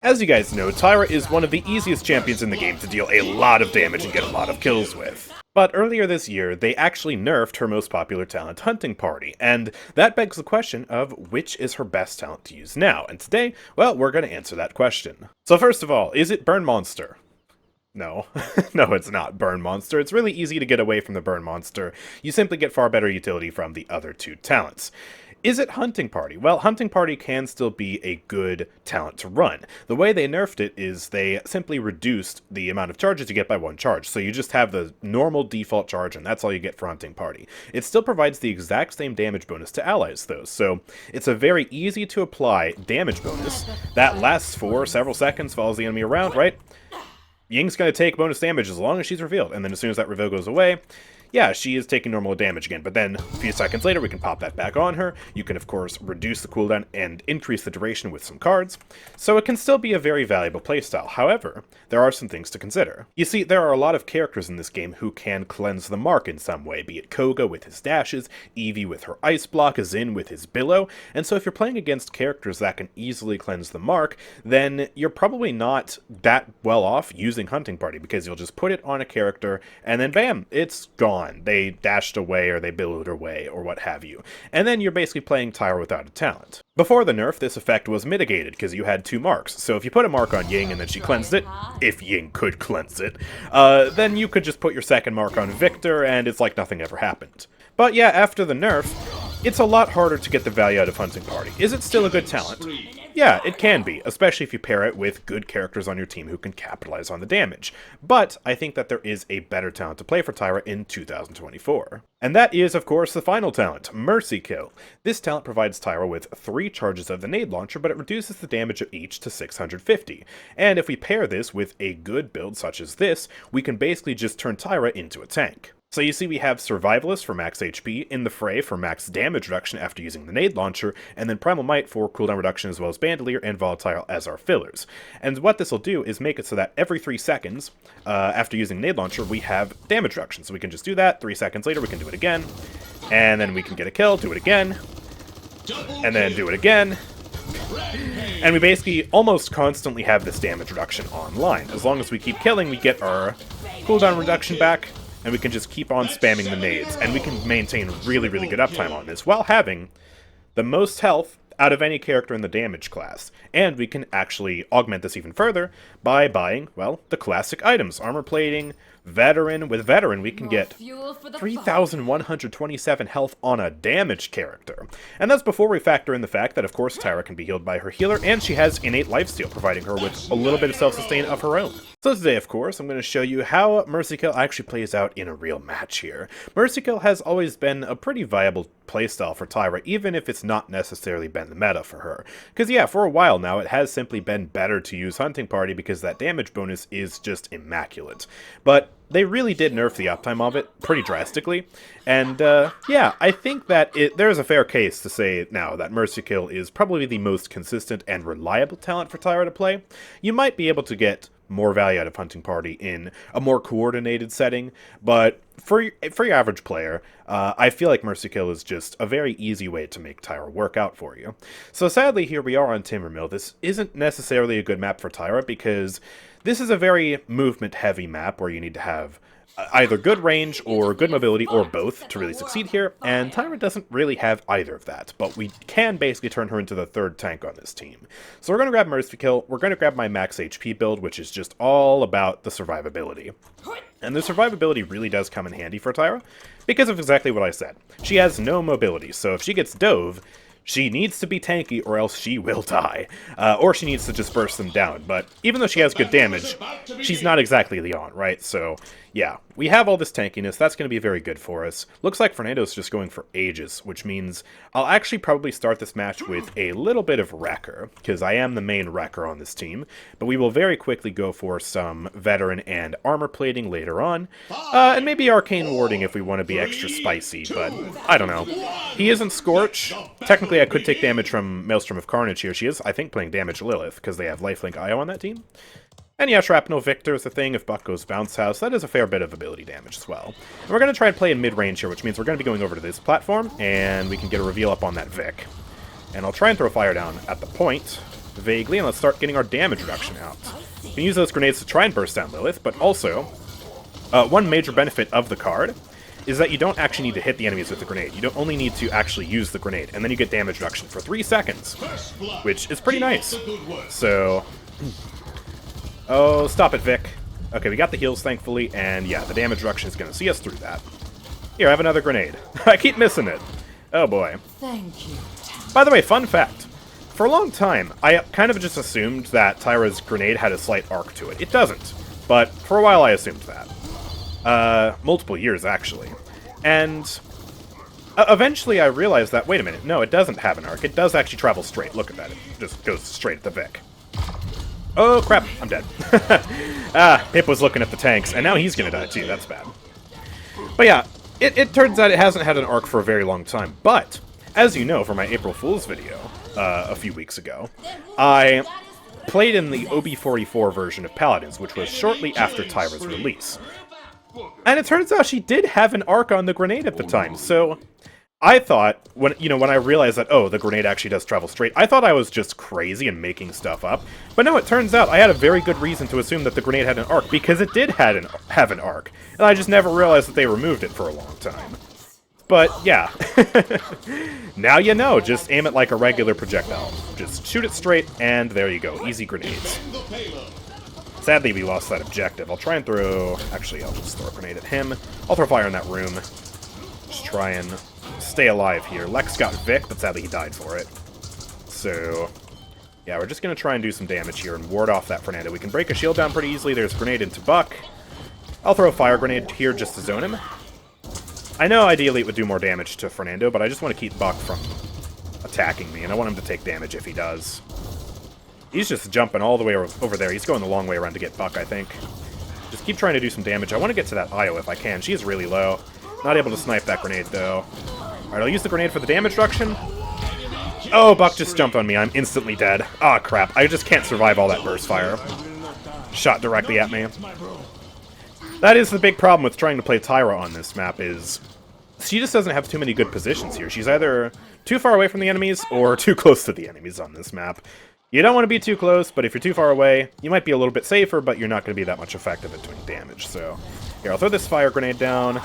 As you guys know, Tyra is one of the easiest champions in the game to deal a lot of damage and get a lot of kills with. But earlier this year, they actually nerfed her most popular talent, Hunting Party, and that begs the question of which is her best talent to use now, and today, well, we're going to answer that question. So first of all, is it Burn Monster? No. No, it's not Burn Monster. It's really easy to get away from the Burn Monster. You simply get far better utility from the other two talents. Is it Hunting Party? Well, Hunting Party can still be a good talent to run. The way they nerfed it is they simply reduced the amount of charges you get by one charge, so you just have the normal default charge, and that's all you get for Hunting Party. It still provides the exact same damage bonus to allies, though, so it's a very easy to apply damage bonus that lasts for several seconds, follows the enemy around, right? Ying's going to take bonus damage as long as she's revealed, and then as soon as that reveal goes away, yeah, she is taking normal damage again, but then a few seconds later we can pop that back on her. You can of course reduce the cooldown and increase the duration with some cards, so it can still be a very valuable playstyle. However, there are some things to consider. You see, there are a lot of characters in this game who can cleanse the mark in some way, be it Koga with his dashes, Eevee with her ice block, Zin with his billow, and so if you're playing against characters that can easily cleanse the mark, then you're probably not that well off using Hunting Party, because you'll just put it on a character and then bam, it's gone. They dashed away or they billowed away or what have you. And then you're basically playing Tyra without a talent. Before the nerf, this effect was mitigated because you had two marks. So if you put a mark on Ying and then she cleansed it, if Ying could cleanse it, then you could just put your second mark on Victor and it's like nothing ever happened. But yeah, after the nerf, it's a lot harder to get the value out of Hunting Party. Is it still a good talent? Yeah, it can be, especially if you pair it with good characters on your team who can capitalize on the damage. But I think that there is a better talent to play for Tyra in 2024. And that is, of course, the final talent, Mercy Kill. This talent provides Tyra with 3 charges of the nade launcher, but it reduces the damage of each to 650. And if we pair this with a good build such as this, we can basically just turn Tyra into a tank. So you see we have Survivalist for max HP, In the Fray for max damage reduction after using the nade launcher, and then Primal Might for cooldown reduction as well as Bandolier and Volatile as our fillers. And what this will do is make it so that every 3 seconds after using nade launcher we have damage reduction. So we can just do that, 3 seconds later we can do it again, and then we can get a kill, do it again, and then do it again. And we basically almost constantly have this damage reduction online. As long as we keep killing, we get our cooldown reduction back, and we can just keep on spamming the nades, and we can maintain really, really good uptime on this, while having the most health out of any character in the damage class. And we can actually augment this even further by buying, well, the classic items. Armor plating, Veteran. With Veteran, we can get 3,127 health on a damaged character. And that's before we factor in the fact that, of course, Tyra can be healed by her healer, and she has innate lifesteal, providing her with a little bit of self-sustain of her own. So today, of course, I'm going to show you how Mercy Kill actually plays out in a real match here. Mercy Kill has always been a pretty viable playstyle for Tyra, even if it's not necessarily been the meta for her. Because yeah, for a while now, it has simply been better to use Hunting Party because that damage bonus is just immaculate. But they really did nerf the uptime of it pretty drastically, and yeah, I think that there's a fair case to say now that Mercy Kill is probably the most consistent and reliable talent for Tyra to play. You might be able to get more value out of Hunting Party in a more coordinated setting, but for your average player, I feel like Mercy Kill is just a very easy way to make Tyra work out for you. So sadly, here we are on Timbermill. This isn't necessarily a good map for Tyra because this is a very movement-heavy map where you need to have either good range or good mobility or both to really succeed here, and Tyra doesn't really have either of that, but we can basically turn her into the third tank on this team. So we're going to grab Mercy Kill, we're going to grab my max HP build, which is just all about the survivability. And the survivability really does come in handy for Tyra, because of exactly what I said. She has no mobility, so if she gets dove, she needs to be tanky or else she will die. Or she needs to just burst them down. But even though she has good damage, she's not exactly Leon, right? So yeah, we have all this tankiness. That's going to be very good for us. Looks like Fernando's just going for ages, which means I'll actually probably start this match with a little bit of Wrecker, because I am the main Wrecker on this team. But we will very quickly go for some Veteran and Armor Plating later on. And maybe Arcane Warding if we want to be extra spicy, but I don't know. He isn't Scorch. Technically, I could take damage from Maelstrom of Carnage here. She is, I think, playing damage Lilith, because they have Lifelink IO on that team. And yeah, Shrapnel Victor is the thing. If Buck goes Bounce House, that is a fair bit of ability damage as well. And we're going to try and play in mid-range here, which means we're going to be going over to this platform, and we can get a reveal up on that Vic. And I'll try and throw fire down at the point. vaguely, and let's start getting our damage reduction out. You can use those grenades to try and burst down Lilith, but also, one major benefit of the card is that you don't actually need to hit the enemies with the grenade. You don't only need to actually use the grenade, and then you get damage reduction for 3 seconds, which is pretty nice. So, oh, stop it, Vic. Okay, we got the heals, thankfully, and yeah, the damage reduction is going to see us through that. Here, I have another grenade. I keep missing it. Oh boy. Thank you. By the way, fun fact. For a long time, I kind of just assumed that Tyra's grenade had a slight arc to it. It doesn't, but for a while I assumed that. Multiple years, actually. And eventually I realized that, wait a minute, no, it doesn't have an arc. It does actually travel straight. Look at that. It just goes straight at the Vic. Oh, crap. I'm dead. Hip was looking at the tanks, and now he's gonna die, too. That's bad. But yeah, it turns out it hasn't had an arc for a very long time. But, as you know from my April Fool's video a few weeks ago, I played in the OB44 version of Paladins, which was shortly after Tyra's release. And it turns out she did have an arc on the grenade at the time, so I thought, when I realized that, oh, the grenade actually does travel straight, I thought I was just crazy and making stuff up. But no, it turns out I had a very good reason to assume that the grenade had an arc, because it did have an arc. And I just never realized that they removed it for a long time. But, yeah. Now you know, just aim it like a regular projectile. Just shoot it straight, and there you go. Easy grenades. Sadly, we lost that objective. I'll try and throw... Actually, I'll just throw a grenade at him. I'll throw fire in that room. Just try and stay alive here. Lex got Vic, but sadly he died for it. So, yeah, we're just going to try and do some damage here and ward off that Fernando. We can break a shield down pretty easily. There's a grenade into Buck. I'll throw a fire grenade here just to zone him. I know ideally it would do more damage to Fernando, but I just want to keep Buck from attacking me, and I want him to take damage if he does. He's just jumping all the way over there. He's going the long way around to get Buck, I think. Just keep trying to do some damage. I want to get to that Io if I can. She's really low. Not able to snipe that grenade, though. Alright, I'll use the grenade for the damage reduction. Oh, Buck just jumped on me. I'm instantly dead. Ah, crap. I just can't survive all that burst fire. Shot directly at me. That is the big problem with trying to play Tyra on this map, is she just doesn't have too many good positions here. She's either too far away from the enemies or too close to the enemies on this map. You don't want to be too close, but if you're too far away, you might be a little bit safer, but you're not going to be that much effective at doing damage. So, here, I'll throw this fire grenade down.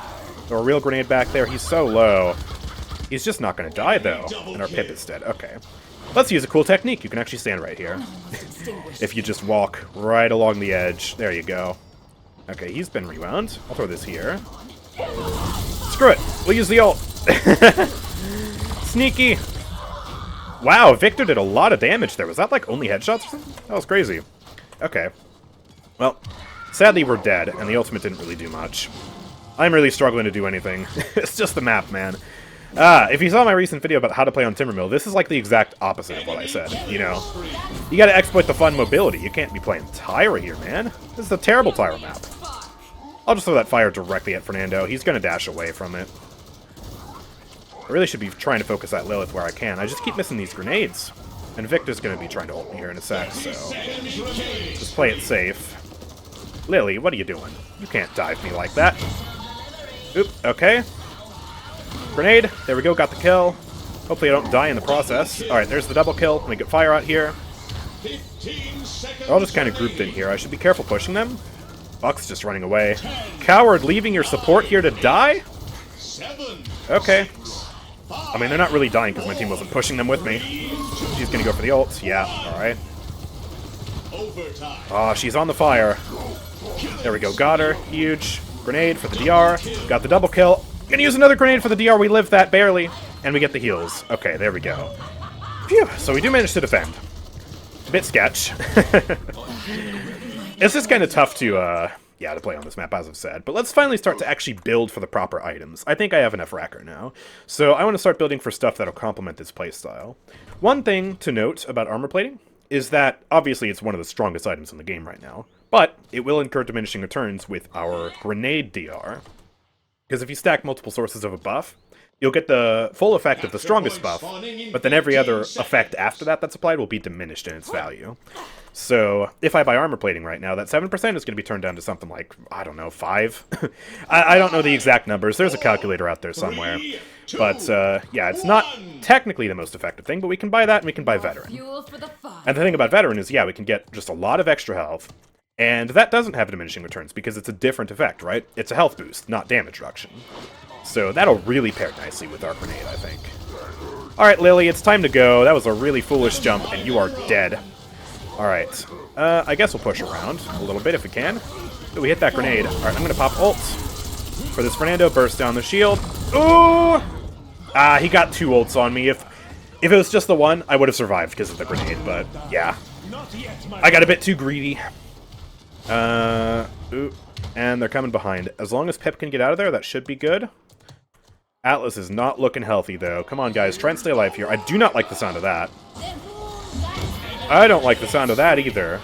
Throw a real grenade back there. He's so low. He's just not going to die, though. And our Pip is dead. Okay. Let's use a cool technique. You can actually stand right here. If you just walk right along the edge. There you go. Okay, he's been rewound. I'll throw this here. Screw it. We'll use the ult. Sneaky. Wow, Victor did a lot of damage there. Was that, like, only headshots or something? That was crazy. Okay. Well, sadly we're dead, and the ultimate didn't really do much. I'm really struggling to do anything. It's just the map, man. If you saw my recent video about how to play on Timbermill, this is like the exact opposite of what I said, you know? You gotta exploit the fun mobility. You can't be playing Tyra here, man. This is a terrible Tyra map. I'll just throw that fire directly at Fernando. He's gonna dash away from it. I really should be trying to focus that Lilith where I can. I just keep missing these grenades. And Victor's going to be trying to ult me here in a sec, so just play it safe. Lily, what are you doing? You can't dive me like that. Oop, okay. Grenade. There we go, got the kill. Hopefully I don't die in the process. Alright, there's the double kill. Let me get fire out here. They're all just kind of grouped in here. I should be careful pushing them. Buck's just running away. Coward, leaving your support here to die? Okay. I mean, they're not really dying because my team wasn't pushing them with me. She's gonna go for the ult. Yeah, alright. Oh, she's on the fire. There we go, got her. Huge. Grenade for the DR. Got the double kill. Gonna use another grenade for the DR. We live that barely. And we get the heals. Okay, there we go. Phew, so we do manage to defend. A bit sketch. It's just kind of tough to, to play on this map, as I've said. But let's finally start to actually build for the proper items. I think I have enough racker now. So I want to start building for stuff that'll complement this playstyle. One thing to note about armor plating is that, obviously, it's one of the strongest items in the game right now. But it will incur diminishing returns with our grenade DR. Because if you stack multiple sources of a buff, you'll get the full effect of the strongest buff, but then every other effect after that that's applied will be diminished in its value. So, if I buy armor plating right now, that 7% is going to be turned down to something like, I don't know, 5? I don't know the exact numbers. There's a calculator out there somewhere. But, yeah, it's not technically the most effective thing, but we can buy that and we can buy Veteran. And the thing about Veteran is, yeah, we can get just a lot of extra health, and that doesn't have diminishing returns because it's a different effect, right? It's a health boost, not damage reduction. So that'll really pair nicely with our grenade, I think. Alright, Lily, it's time to go. That was a really foolish jump, and you are dead. Alright, I guess we'll push around a little bit if we can. Ooh, we hit that grenade. Alright, I'm gonna pop ults for this Fernando, burst down the shield. Ooh! Ah, he got 2 ults on me. If it was just the one, I would have survived because of the grenade, but yeah. I got a bit too greedy. Ooh, and they're coming behind. As long as Pip can get out of there, that should be good. Atlas is not looking healthy, though. Come on, guys, try and stay alive here. I do not like the sound of that. I don't like the sound of that either.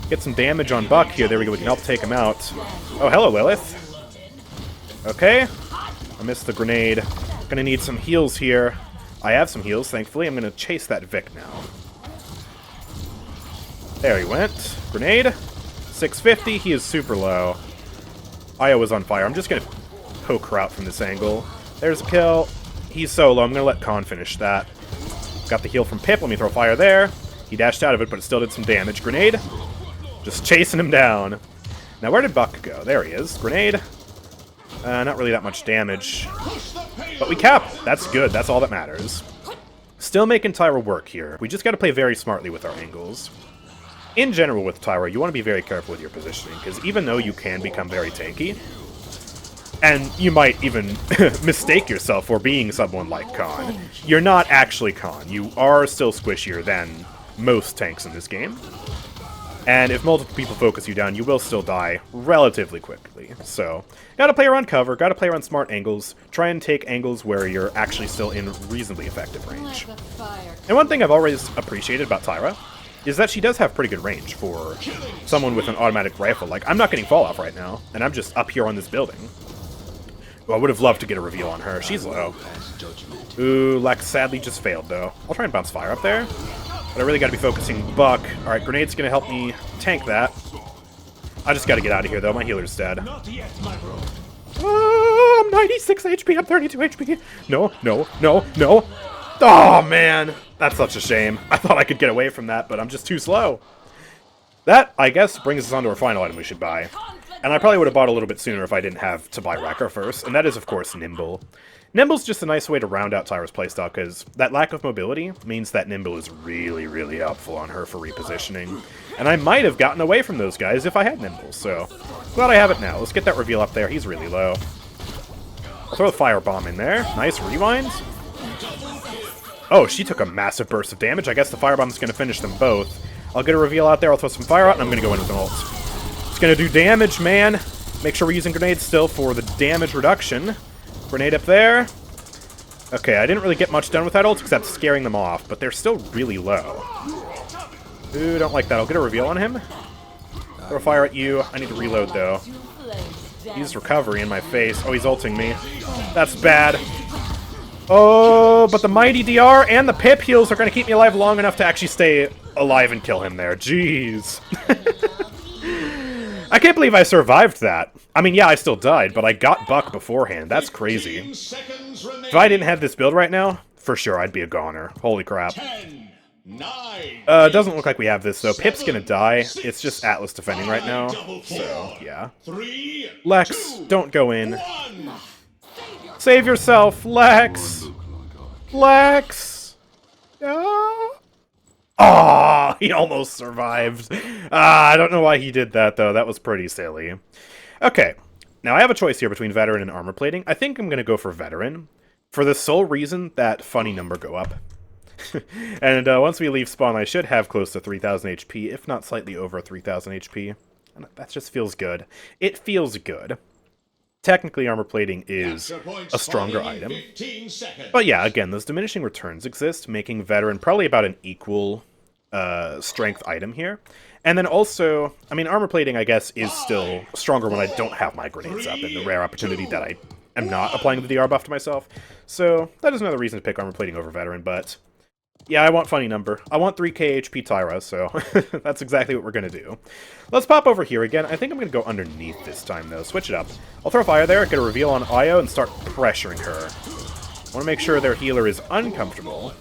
Get some damage on Buck here. There we go. We can help take him out. Oh, hello, Lilith. Okay. I missed the grenade. Gonna need some heals here. I have some heals, thankfully. I'm gonna chase that Vic now. There he went. Grenade. 650. He is super low. Io is on fire. I'm just gonna poke her out from this angle. There's a kill. He's so low. I'm gonna let Khan finish that. Got the heal from Pip. Let me throw fire there. He dashed out of it, but it still did some damage. Grenade. Just chasing him down. Now, where did Buck go? There he is. Grenade. Not really that much damage. But we cap. That's good. That's all that matters. Still making Tyra work here. We just got to play very smartly with our angles. In general with Tyra, you want to be very careful with your positioning, because even though you can become very tanky, and you might even mistake yourself for being someone like Khan, you're not actually Khan. You are still squishier than most tanks in this game. And if multiple people focus you down, you will still die relatively quickly. So, gotta play around cover, gotta play around smart angles, try and take angles where you're actually still in reasonably effective range. And one thing I've always appreciated about Tyra is that she does have pretty good range for someone with an automatic rifle. Like, I'm not getting fall off right now, and I'm just up here on this building. Well, I would have loved to get a reveal on her. She's low. Ooh, Lex sadly just failed, though. I'll try and bounce fire up there. But I really got to be focusing Buck. Alright, Grenade's going to help me tank that. I just got to get out of here, though. My healer's dead. Oh, I'm 96 HP. I'm 32 HP. No, no, no, no. Oh, man. That's such a shame. I thought I could get away from that, but I'm just too slow. That, I guess, brings us on to our final item we should buy. And I probably would have bought a little bit sooner if I didn't have to buy Wrecker first, and that is, of course, Nimble. Nimble's just a nice way to round out Tyra's playstyle, because that lack of mobility means that Nimble is really, really helpful on her for repositioning. And I might have gotten away from those guys if I had Nimble, so glad I have it now. Let's get that reveal up there. He's really low. I'll throw the firebomb in there. Nice rewind. Oh, she took a massive burst of damage. I guess the firebomb's going to finish them both. I'll get a reveal out there. I'll throw some fire out, and I'm going to go in with an ult. It's going to do damage, man. Make sure we're using grenades still for the damage reduction. Grenade up there. Okay, I didn't really get much done with that ult except scaring them off, but they're still really low. Ooh, don't like that. I'll get a reveal on him. Throw fire at you. I need to reload, though. He's recovery in my face. Oh, he's ulting me. That's bad. Oh, but the mighty DR and the Pip heals are going to keep me alive long enough to actually stay alive and kill him there. Jeez. I can't believe I survived that. I mean, yeah, I still died, but I got Buck beforehand. That's crazy. If I didn't have this build right now, for sure, I'd be a goner. Holy crap. 10, 9, It doesn't look like we have this, though. Pip's gonna die. It's just Atlas defending right now. So, yeah. 3, Lex, 2, don't go in. 1. Save yourself, Lex! Lex! Ah, he almost survived. I don't know why he did that, though. That was pretty silly. Okay, now I have a choice here between Veteran and Armor Plating. I think I'm going to go for Veteran, for the sole reason that funny number go up. And once we leave spawn, I should have close to 3,000 HP, if not slightly over 3,000 HP. And that just feels good. It feels good. Technically, Armor Plating is a stronger item. But yeah, again, those diminishing returns exist, making Veteran probably about an equal strength item here. And then also, I mean, Armor Plating, I guess, is still stronger when I don't have my grenades up, and the rare opportunity that I am not applying the DR buff to myself. So that is another reason to pick armor plating over veteran, but yeah, I want funny number. I want 3k HP Tyra, so that's exactly what we're going to do. Let's pop over here again. I think I'm going to go underneath this time, though. Switch it up. I'll throw fire there, get a reveal on Io, and start pressuring her. I want to make sure their healer is uncomfortable.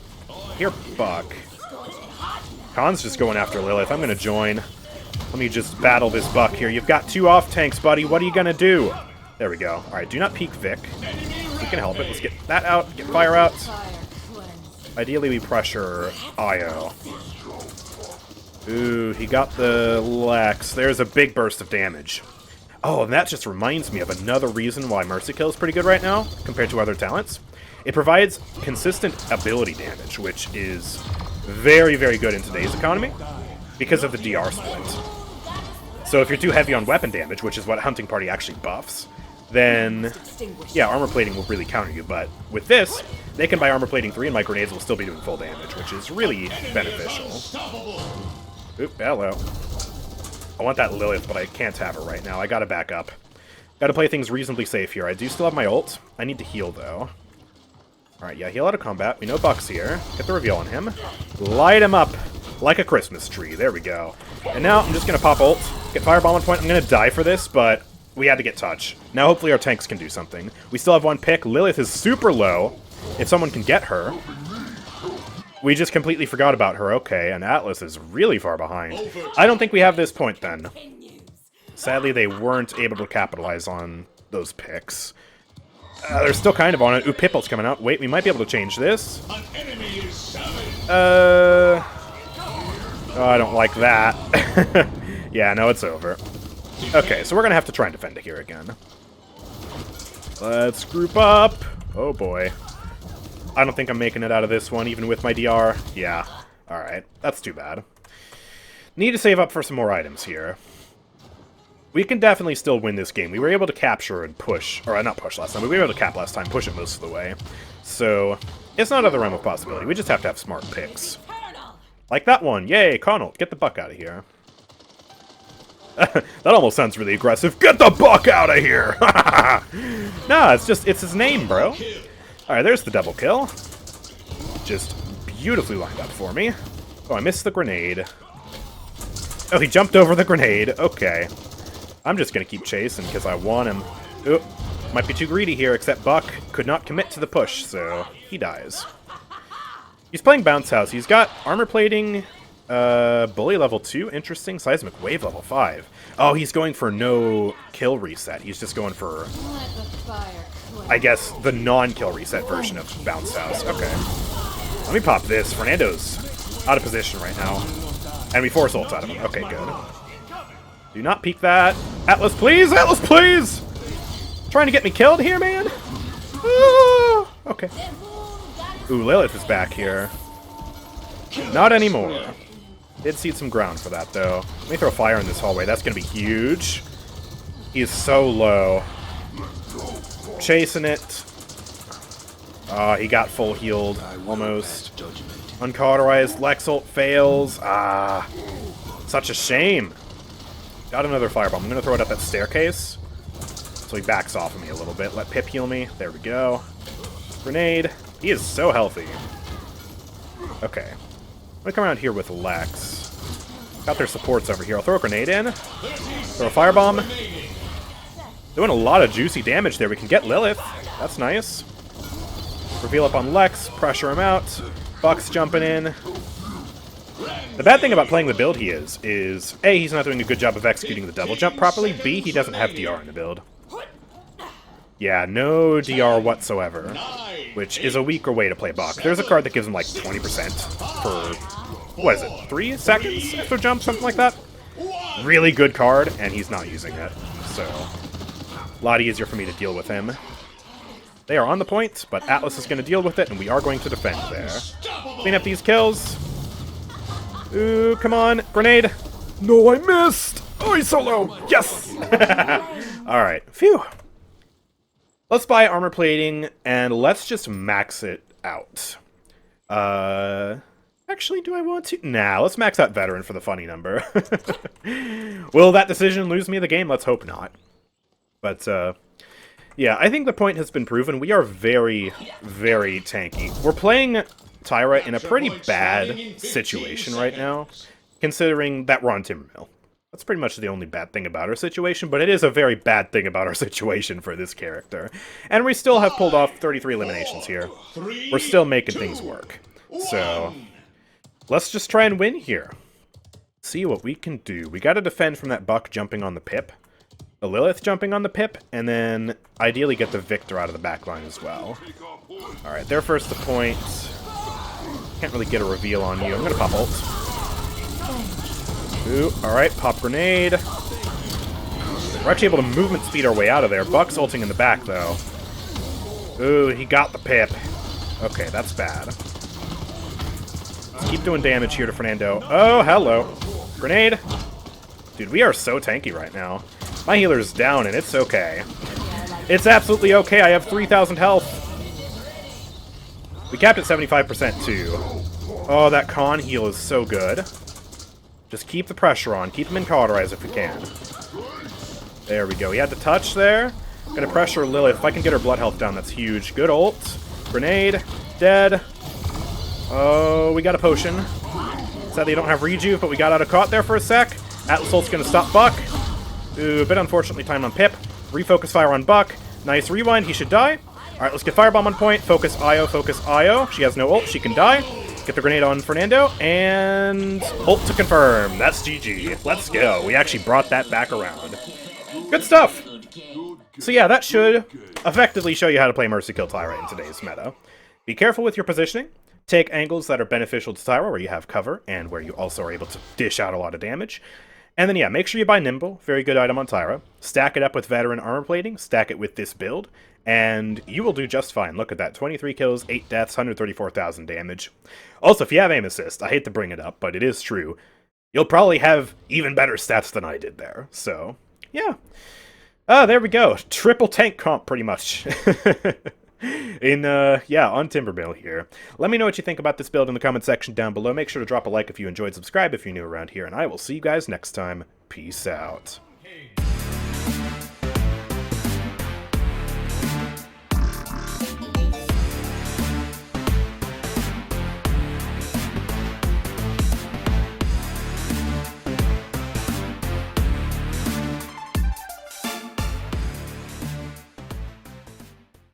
Here, Buck. Khan's just going after Lilith. I'm going to join. Let me just battle this Buck here. You've got 2 off tanks, buddy. What are you going to do? There we go. Alright, do not peek Vic. We can help it. Let's get that out. Get fire out. Ideally, we pressure Io. Ooh, he got the Lex. There's a big burst of damage. Oh, and that just reminds me of another reason why Mercy Kill is pretty good right now, compared to other talents. It provides consistent ability damage, which is very, very good in today's economy, because of the DR split. So if you're too heavy on weapon damage, which is what Hunting Party actually buffs, then, yeah, armor plating will really counter you, but with this, they can buy armor plating 3 and my grenades will still be doing full damage, which is really beneficial. Oop, hello. I want that Lilith, but I can't have her right now. I gotta back up. Gotta play things reasonably safe here. I do still have my ult. I need to heal, though. Alright, yeah, heal out of combat. We know Buck's here. Get the reveal on him. Light him up like a Christmas tree. There we go. And now I'm just gonna pop ult, get firebomb on point. I'm gonna die for this, but we had to get touch. Now hopefully our tanks can do something. We still have 1 pick. Lilith is super low. If someone can get her. We just completely forgot about her. Okay, and Atlas is really far behind. I don't think we have this point then. Sadly, they weren't able to capitalize on those picks. They're still kind of on it. Ooh, Pipple's coming out. Wait, we might be able to change this. Oh, I don't like that. Yeah, no, it's over. Okay, so we're gonna have to try and defend it here again. Let's group up. Oh boy. I don't think I'm making it out of this one, even with my DR. Yeah. Alright, that's too bad. Need to save up for some more items here. We can definitely still win this game. We were able to capture and push, or not push last time, but we were able to cap last time, push it most of the way. So, it's not out of the realm of possibility. We just have to have smart picks. Like that one. Yay, Connalt, get the Buck out of here. That almost sounds really aggressive. Get the Buck out of here! Nah, it's his name, bro. Alright, there's the double kill. Just beautifully lined up for me. Oh, I missed the grenade. Oh, he jumped over the grenade. Okay. I'm just gonna keep chasing because I want him. Oop. Might be too greedy here, except Buck could not commit to the push, so he dies. He's playing Bounce House. He's got armor plating, bully level 2, interesting. Seismic wave level 5. Oh, he's going for no kill reset. He's just going for, I guess, the non-kill reset version of Bounce House. Okay. Let me pop this. Fernando's out of position right now. And we force ults out of him. Okay, good. Do not peek that. Atlas, please! Atlas, please! Trying to get me killed here, man? Ah, okay. Ooh, Lilith is back here. Not anymore. Did cede some ground for that, though. Let me throw fire in this hallway. That's going to be huge. He is so low. Chasing it. He got full healed, almost. Uncauterized. Lex ult fails. Ah. Such a shame. Got another firebomb. I'm going to throw it up that staircase. So he backs off of me a little bit. Let Pip heal me. There we go. Grenade. He is so healthy. Okay. I'm going to come around here with Lex. Got their supports over here. I'll throw a grenade in. Throw a firebomb. Doing a lot of juicy damage there. We can get Lilith. That's nice. Reveal up on Lex. Pressure him out. Buck's jumping in. The bad thing about playing the build he is A, he's not doing a good job of executing the double jump properly. B, he doesn't have DR in the build. Yeah, no DR whatsoever. Which is a weaker way to play Buck. There's a card that gives him like 20% for, what is it, 3 seconds after jump, something like that? Really good card, and he's not using it. So, a lot easier for me to deal with him. They are on the point, but Atlas is going to deal with it, and we are going to defend there. Clean up these kills. Ooh, come on. Grenade. No, I missed. Oh, he's so low. Yes. Alright. Phew. Let's buy armor plating, and let's just max it out. Actually, do I want to? Nah, let's max out veteran for the funny number. Will that decision lose me the game? Let's hope not. But, Yeah, I think the point has been proven. We are very, very tanky. We're playing Tyra in a pretty bad situation right now, considering that we're on Timbermill. That's pretty much the only bad thing about our situation, but it is a very bad thing about our situation for this character. And we still have pulled off 33 eliminations here. We're still making things work. So, let's just try and win here. See what we can do. We gotta defend from that Buck jumping on the Pip, the Lilith jumping on the Pip, and then ideally get the Victor out of the back line as well. Alright, they're first to point. Can't really get a reveal on you. I'm gonna pop ult. Ooh, alright, pop grenade. We're actually able to movement speed our way out of there. Buck's ulting in the back, though. Ooh, he got the Pip. Okay, that's bad. Let's keep doing damage here to Fernando. Oh, hello. Grenade. Dude, we are so tanky right now. My healer's down, and it's okay. It's absolutely okay. I have 3,000 health. We capped at 75% too. Oh, that con heal is so good. Just keep the pressure on. Keep him in cauterize if we can. There we go. He had the touch there. Gonna pressure Lilith. If I can get her blood health down, that's huge. Good ult. Grenade. Dead. Oh, we got a potion. Sadly, I don't have rejuve, but we got out of caught there for a sec. Atlas ult's gonna stop Buck. Ooh, a bit unfortunately timed on Pip. Refocus fire on Buck. Nice rewind. He should die. Alright, let's get Firebomb on point. Focus Io, focus Io. She has no ult. She can die. Get the grenade on Fernando. And ult to confirm. That's GG. Let's go. We actually brought that back around. Good stuff. So yeah, that should effectively show you how to play Mercy Kill Tyra in today's meta. Be careful with your positioning. Take angles that are beneficial to Tyra, where you have cover, and where you also are able to dish out a lot of damage. And then, yeah, make sure you buy Nimble. Very good item on Tyra. Stack it up with Veteran Armor Plating. Stack it with this build. And you will do just fine. Look at that. 23 kills, 8 deaths, 134,000 damage. Also, if you have aim assist, I hate to bring it up, but it is true. You'll probably have even better stats than I did there. So, yeah. There we go. Triple tank comp, pretty much. On Timbermill here. Let me know what you think about this build in the comment section down below. Make sure to drop a like if you enjoyed, subscribe if you're new around here, and I will see you guys next time. Peace out.